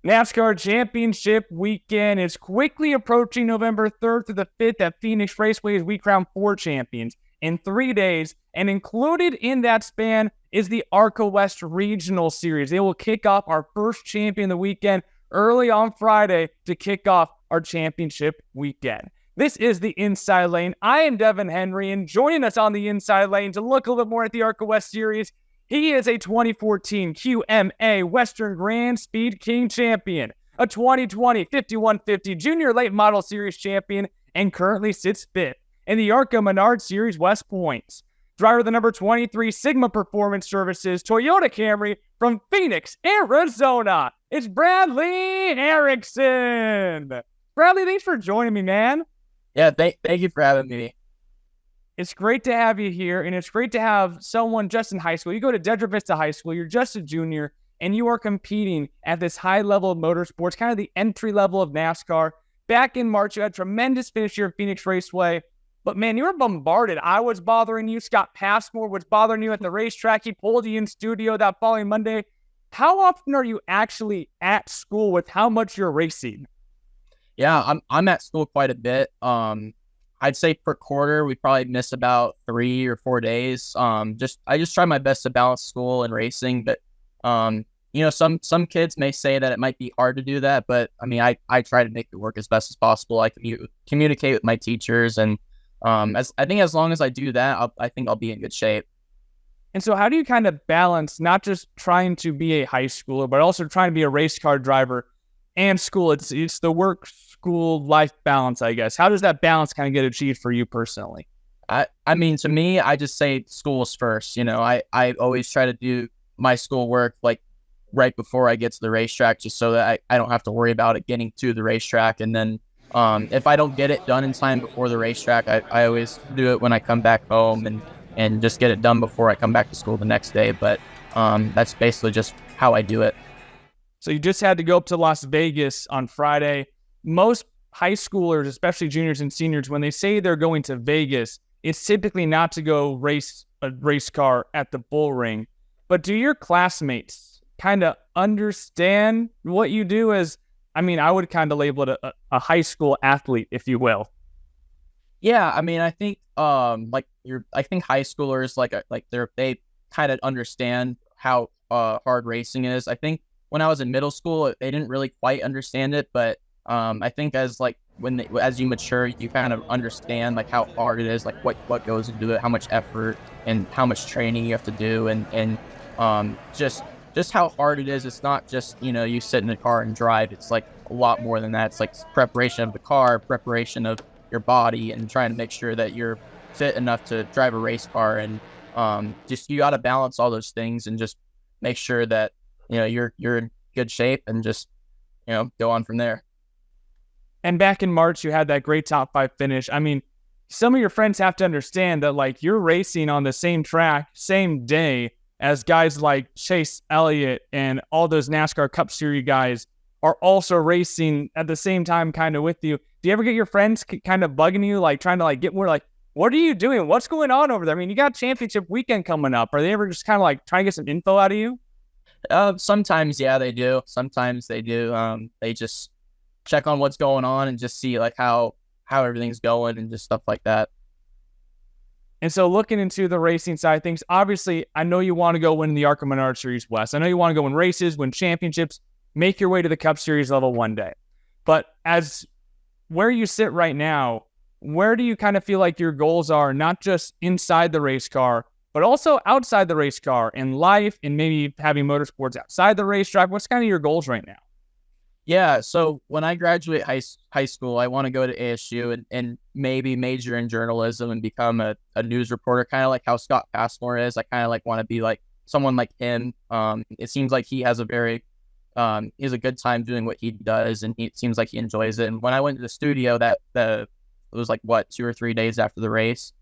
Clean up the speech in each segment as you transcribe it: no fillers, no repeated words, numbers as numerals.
NASCAR Championship weekend is quickly approaching. November 3rd through the 5th at Phoenix Raceway as we crown 4 champions in 3 days. And included in that span is the ARCA West Regional Series. They will kick off our first champion of the weekend early on Friday to kick off our championship weekend. This is the Inside Lane. I am Devon Henry, and joining us on the Inside Lane to look a little bit more at the ARCA West Series, he is a 2014 QMA Western Grand Speed King champion, a 2020 5150 Junior Late Model Series champion, and currently sits fifth in the ARCA Menard Series West Points. Driver of the number 23 Sigma Performance Services Toyota Camry from Phoenix, Arizona. It's Bradley Erickson. Bradley, thanks for joining me, man. Yeah, thank you for having me. It's great to have you here, and it's great to have someone just in high school. You go to Desert Vista High School, you're just a junior, and you are competing at this high level of motorsports, kind of the entry level of NASCAR. Back in March, you had a tremendous finish here at Phoenix Raceway, but man, you were bombarded. I was bothering you. Scott Passmore was bothering you at the racetrack. He pulled you in studio that following Monday. How often are you actually at school with how much you're racing? Yeah, I'm at school quite a bit. I'd say per quarter we probably miss about 3 or 4 days. I just try my best to balance school and racing, but some kids may say that it might be hard to do that, but I mean I try to make it work as best as possible. I communicate with my teachers, and as long as I do that, I think I'll be in good shape. And so how do you kind of balance not just trying to be a high schooler, but also trying to be a race car driver and school? It's the work school life balance, I guess. How does that balance kind of get achieved for you personally? I mean, to me, I just say school is first. I always try to do my school work like right before I get to the racetrack, just so that I don't have to worry about it getting to the racetrack. And then if I don't get it done in time before the racetrack, I always do it when I come back home and just get it done before I come back to school the next day. But that's basically just how I do it. So you just had to go up to Las Vegas on Friday. Most high schoolers, especially juniors and seniors, when they say they're going to Vegas, it's typically not to go race a race car at the bull ring. But do your classmates kind of understand what you do as, I would kind of label it a high school athlete, if you will? Yeah, I mean, I think I think high schoolers they kind of understand how hard racing is. I think when I was in middle school, they didn't really quite understand it, but I think as you mature, you kind of understand like how hard it is, like what goes into it, how much effort and how much training you have to do, and just how hard it is. It's not just you sit in the car and drive. It's like a lot more than that. It's like preparation of the car, preparation of your body, and trying to make sure that you're fit enough to drive a race car, and just you got to balance all those things and just make sure that you're in good shape, and just go on from there. And back in March, you had that great top 5 finish. I mean, some of your friends have to understand that like you're racing on the same track, same day as guys like Chase Elliott and all those NASCAR Cup Series guys are also racing at the same time kind of with you. Do you ever get your friends kind of bugging you, like trying to like get more like, what are you doing? What's going on over there? I mean, you got championship weekend coming up. Are they ever just kind of like trying to get some info out of you? Sometimes, yeah, they do. Sometimes they do. They just check on what's going on and just see like how everything's going and just stuff like that. And so looking into the racing side of things, obviously, I know you want to go win the ARCA Menard Series West. I know you want to go win races, win championships, make your way to the Cup Series level one day. But as where you sit right now, where do you kind of feel like your goals are, not just inside the race car, but also outside the race car in life, and maybe having motorsports outside the racetrack? What's kind of your goals right now? Yeah, so when I graduate high school, I want to go to ASU and maybe major in journalism and become a news reporter, kind of like how Scott Passmore is. I kind of like want to be like someone like him. It seems like he has he has a good time doing what he does, and it seems like he enjoys it. And when I went to the studio, it was like 2 or 3 days after the race.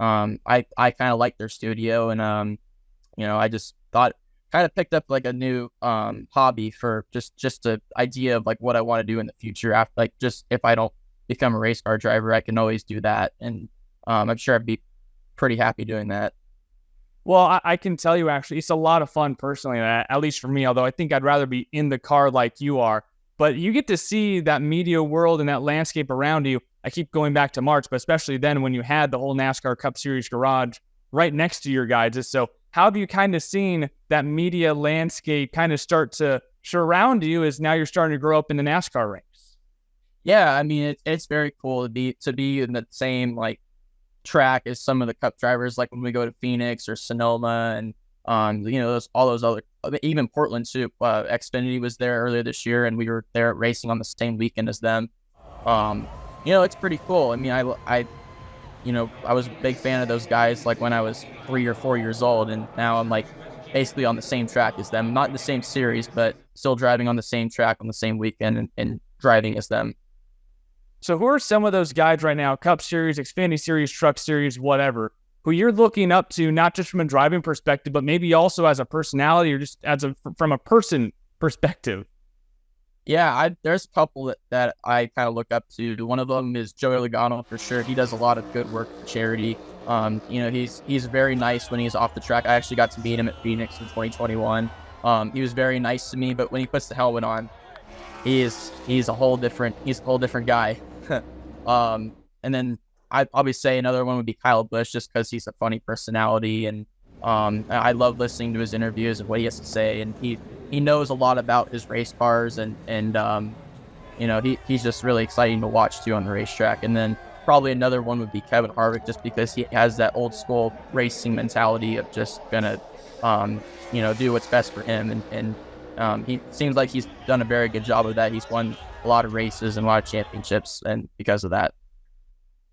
I kind of liked their studio, and I just thought, kind of picked up like a new hobby for just the idea of like what I want to do in the future. After like, just if I don't become a race car driver, I can always do that, and I'm sure I'd be pretty happy doing that. Well, I can tell you actually, it's a lot of fun personally, at least for me, although I think I'd rather be in the car like you are. But you get to see that media world and that landscape around you. I keep going back to March, but especially then when you had the whole NASCAR Cup Series garage right next to your guys'. So how have you kind of seen that media landscape kind of start to surround you as now you're starting to grow up in the NASCAR ranks? Yeah, I mean it's very cool to be in the same like track as some of the Cup drivers, like when we go to Phoenix or Sonoma and all those other, even Portland too. Xfinity was there earlier this year, and we were there racing on the same weekend as them. It's pretty cool. I mean, I was a big fan of those guys like when I was 3 or 4 years old, and now I'm like basically on the same track as them, not in the same series, but still driving on the same track on the same weekend and driving as them. So who are some of those guys right now, Cup Series, Xfinity Series, Truck Series, whatever, who you're looking up to, not just from a driving perspective, but maybe also as a personality or just from a person perspective? Yeah, there's a couple that I kind of look up to. One of them is Joey Logano for sure. He does a lot of good work for charity. He's very nice when he's off the track. I actually got to meet him at Phoenix in 2021. He was very nice to me, but when he puts the helmet on, he's a whole different guy. And then I'd probably say another one would be Kyle Busch, just because he's a funny personality, and I love listening to his interviews and what he has to say, and he knows a lot about his race cars, and he's just really exciting to watch too on the racetrack. And then probably another one would be Kevin Harvick, just because he has that old school racing mentality of just gonna do what's best for him, and he seems like he's done a very good job of that. He's won a lot of races and a lot of championships, and because of that.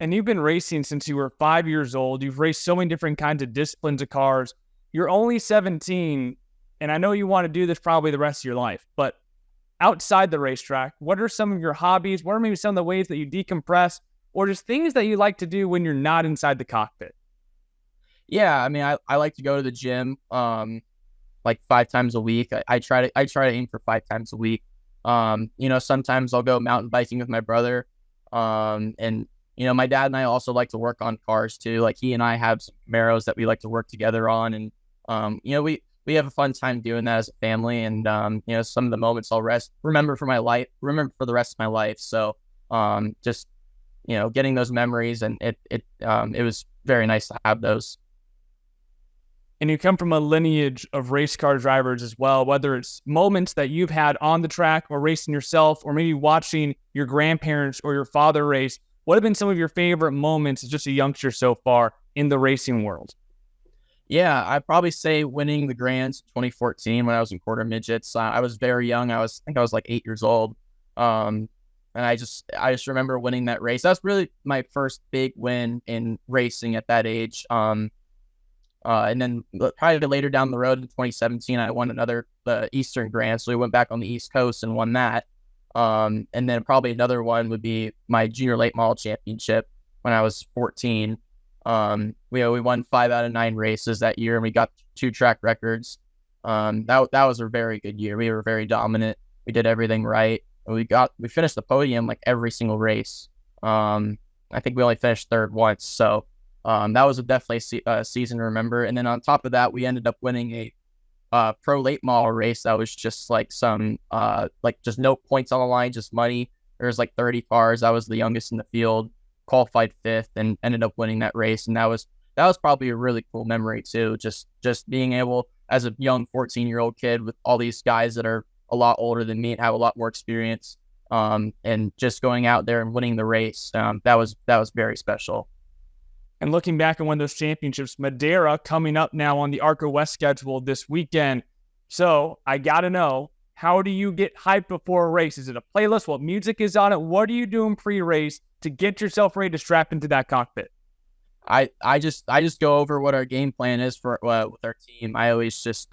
And you've been racing since you were 5 years old. You've raced so many different kinds of disciplines of cars. You're only 17, and I know you want to do this probably the rest of your life, but outside the racetrack, what are some of your hobbies? What are maybe some of the ways that you decompress, or just things that you like to do when you're not inside the cockpit? Yeah, I mean, I like to go to the gym like 5 times a week. I try to aim for 5 times a week. Sometimes I'll go mountain biking with my brother. And my dad and I also like to work on cars too. Like he and I have some Camaros that we like to work together on. And, we have a fun time doing that as a family. And, some of the moments I'll remember for the rest of my life. So, just, getting those memories, and it was very nice to have those. And you come from a lineage of race car drivers as well, whether it's moments that you've had on the track or racing yourself, or maybe watching your grandparents or your father race. What have been some of your favorite moments as just a youngster so far in the racing world? Yeah, I'd probably say winning the Grands in 2014 when I was in quarter midgets. I was very young. I think I was like 8 years old. And I just remember winning that race. That's really my first big win in racing at that age. And then probably later down the road in 2017, I won the Eastern Grand. So we went back on the East Coast and won that. And then probably another one would be my junior late model championship when I was 14. We won 5 out of 9 races that year, and we got 2 track records. That was a very good year. We were very dominant. We did everything right. And we finished the podium like every single race. I think we only finished third once. So that was definitely a season to remember. And then on top of that, we ended up winning a pro late model race that was just like some just no points on the line, just money. There was like 30 cars. I was the youngest in the field, qualified 5th, and ended up winning that race. And that was probably a really cool memory too. Just being able, as a young 14-year-old kid with all these guys that are a lot older than me and have a lot more experience, and just going out there and winning the race. That was very special. And looking back on one of those championships, Madera coming up now on the ARCA West schedule this weekend. So I got to know, how do you get hyped before a race? Is it a playlist? What music is on it? What are you doing pre-race to get yourself ready to strap into that cockpit? I just go over what our game plan is for with our team. I always just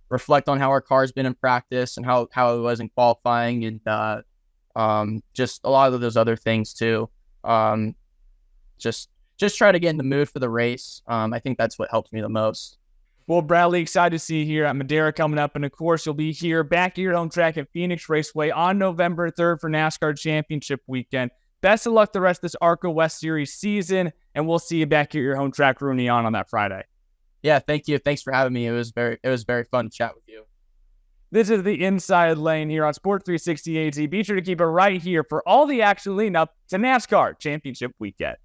reflect on how our car's been in practice and how it was in qualifying, and just a lot of those other things too. Just try to get in the mood for the race. I think that's what helps me the most. Well, Bradley, excited to see you here at Madera coming up. And of course, you'll be here back at your home track at Phoenix Raceway on November 3rd for NASCAR Championship Weekend. Best of luck the rest of this ARCA West Series season, and we'll see you back at your home track rooting on that Friday. Yeah, thank you. Thanks for having me. It was very fun to chat with you. This is the Inside Lane here on Sport 360 AZ. Be sure to keep it right here for all the action leading up to NASCAR Championship Weekend.